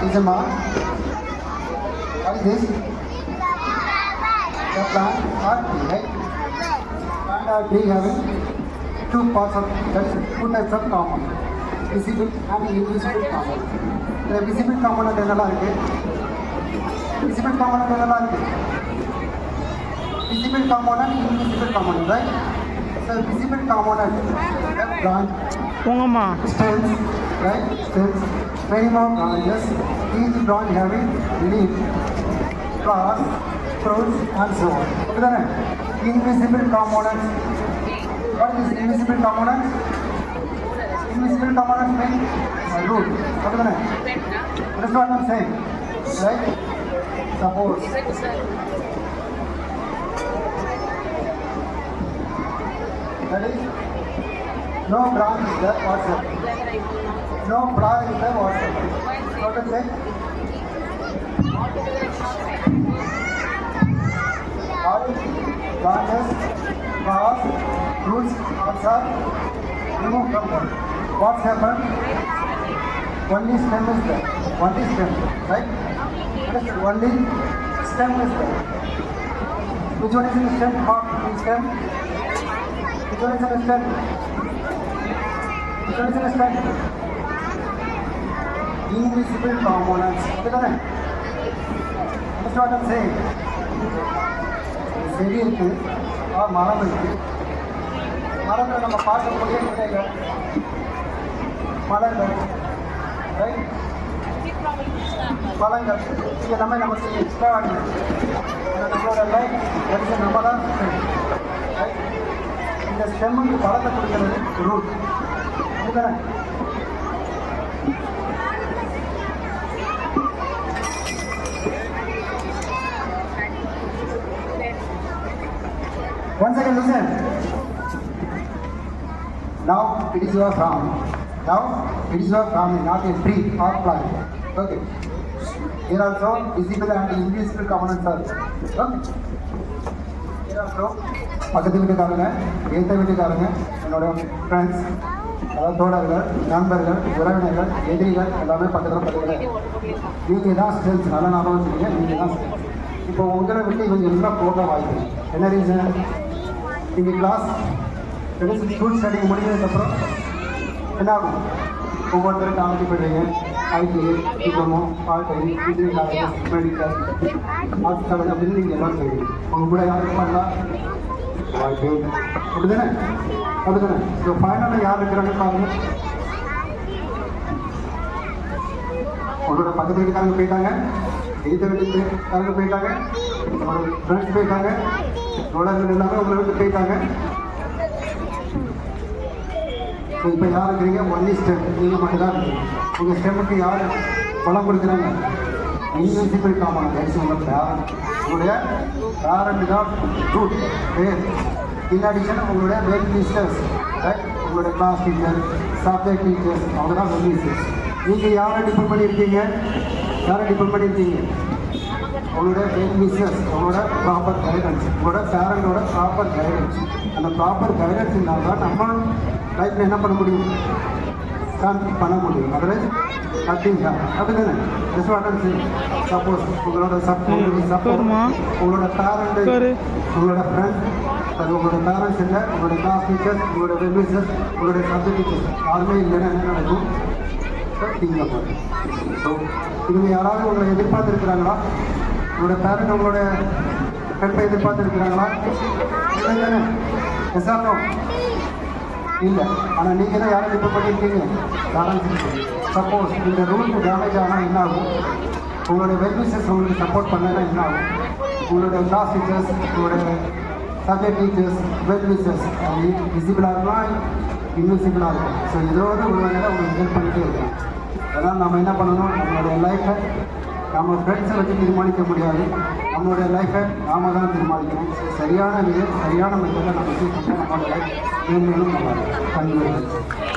is a mark. What is this? The plant or tree, right? Plant or tree having two parts of, that's two types of compound. Visible and invisible compound. The visible component என்னலாம் இருக்கு? Visible component என்னலாம் இருக்கு? Visible component, invisible component, right? So visible component, the branch, stems, right? Stems, many more branches. Each branch having leaf, flowers, fruits, and so on. Okay, invisible components. What is invisible components? Invisible components mean root. Okay, that's what I'm saying, right? Suppose that is no branch is there whatsoever. No branch is there whatsoever. What to say? All branches, flowers, fruits, are removed from them. What's happened? Only stem is there. Only stem, right? Only stem is there. Which one is in the stem? Half in stem. Which one is in the stem? Which one is in the stem? Invisible components. Okay, correct? That's what I'm saying. செடி இருக்கு மரம் இருக்கு. மரத்தில் நம்ம பார்க்கக்கூடிய விதைகள், மலர்கள், right, பழங்கள், இது எல்லாமே நமக்கு எக்ஸ்ட்ரா ஆர்டினரி. நம்மளோட லைஃப் வரிசை நம்ம தான் ரைட். இந்த ஸ்டெம்முக்கு பழத்தை கொடுக்கிறது ரூட். இதுதானே? One second, listen. Now it is your family. Now it is your family, not a tree or plant. Okay. Here also visible and invisible components are. Okay. Here also பக்கத்து வீட்டுக்காரங்க, ஏற்ற வீட்டுக்காரங்க, என்னோட friends, அதாவது தோழர்கள், நண்பர்கள், உறவினர்கள், எதிரிகள் எல்லாமே பக்கத்தில். நீங்கள் தான் ஸ்டெல்ஸ், நல்லா ஞாபகம் வச்சுக்கீங்க. நீங்கள் தான் ஸ்டெல்ஸ். இப்போ உங்களை விட்டு இவங்க எல்லாம் போக வாய்ப்பு. என்ன ரீசன்? நீங்கள் கிளாஸ் ஸ்கூல் ஸ்டடி முடிஞ்சதுக்கப்புறம் என்ன ஆகும்? ஒவ்வொருத்தரும் காலேஜ் போய்டுவீங்க. IT, diploma, polytechnic, degree college, medical, arts college அப்படின்னு நீங்கள் எல்லாம் போய்டுவீங்க. உங்கள் கூட யாரும் பண்ணலாம் வாய்ப்பு. அப்படி தானே? அப்படி தானே? ஸோ ஃபைனலில் யார் இருக்கிறாங்க பாருங்கள். உங்களோட பக்கத்து வீட்டுக்காரங்க போயிட்டாங்க, எய்த வீட்டுக்காரங்க போயிட்டாங்க, உங்களோட ஃப்ரெண்ட்ஸ் போயிட்டாங்க, தோழர்கள் எல்லாமே உங்களை விட்டு போயிட்டாங்க. இப்போ யார் இருக்கிறீங்க? Only stem. நீங்கள் மட்டும்தான் இருக்கீங்க. உங்கள் ஸ்டெம்முக்கு யார் பணம் கொடுக்குறாங்க? Invisible common. உங்கள் பேரண்ட், உங்களுடைய பேரண்ட் தான் ரூட் பேர். இன் அடிஷன் உங்களுடைய வெல் மிஸ்டர்ஸ், ரைட், உங்களுடைய கிளாஸ் டீச்சர், சப்ஜெக்ட் டீச்சர்ஸ், அவங்க தான் வெல் மிஸ்டர்ஸ். நீங்கள் யாரை டிபெண்ட் பண்ணியிருக்கீங்க? யாரை டிபெண்ட் பண்ணியிருக்கீங்க? உங்களோட வெல் மிஸ்டர்ஸ், உங்களோட ப்ராப்பர் கைடன்ஸ், உங்களோட பேரண்டோட ப்ராப்பர் கைடன்ஸ். அந்த ப்ராப்பர் கைடன்ஸ் இருந்தால் தான் நம்ம லைஃப்பில் என்ன பண்ண முடியும்? பண்ண முடியும். அதர்வைஸ் அப்படிங்களா? அப்படி தானே? சப்போஸ் உங்களோட சப்போர்ட், உங்களோட பேரண்ட், உங்களோட ஃப்ரெண்ட், அது உங்களோட பேரண்ட்ஸ் இல்லை, உங்களோட கிளாஸ் டீச்சர்ஸ், உங்களோட வெல்விஷர்ஸ், உங்களுடைய சப்ஜெக்ட் டீச்சர்ஸ் யாருமே இல்லைன்னா என்ன நடக்கும்? திங்க் பண்ணு. ஸோ இவங்க யாராவது உங்களை எதிர்பார்த்துருக்குறாங்களா? உங்களோட பேரண்ட் உங்களோட ஹெல்ப்பை எதிர்பார்த்துருக்குறாங்களா? இல்லை தானே? எஸ்ஆர்னோ இல்லை. ஆனால் நீங்கள் தான் யாரை டிபெண்ட் பண்ணியிருக்கீங்க? பேரண்ட்ஸ். சப்போஸ் இந்த ரூலுக்கு டேமேஜ் ஆனால் என்ன ஆகும்? உங்களுடைய வெல்விஷர்ஸ் உங்களுக்கு சப்போர்ட் பண்ணலைன்னா என்ன ஆகும்? உங்களுடைய கிளாஸ் டீச்சர்ஸ், உங்களுடைய சப்ஜெக்ட் டீச்சர்ஸ், வெல்விஷர்ஸ் அது விசிபிளாக இருக்கலாம், இன்விசிபிளாக இருக்கும். ஸோ இதோடு உள்ளவங்க உங்களுக்கு ஹெல்ப் பண்ணிகிட்டே இருக்கும். அதனால் நம்ம என்ன பண்ணணும்? நம்மளுடைய லைஃப்பை நம்ம ஃப்ரெண்ட்ஸை வச்சு தீர்மானிக்க முடியாது. நம்மளுடைய லைஃப்பை நாம தான் தீர்மானிக்கணும். சரியான மெத்தடில் நம்ம சூஸ் பண்ணால் நம்மளோட லைஃப் மேலும் நல்லா இருக்கும்.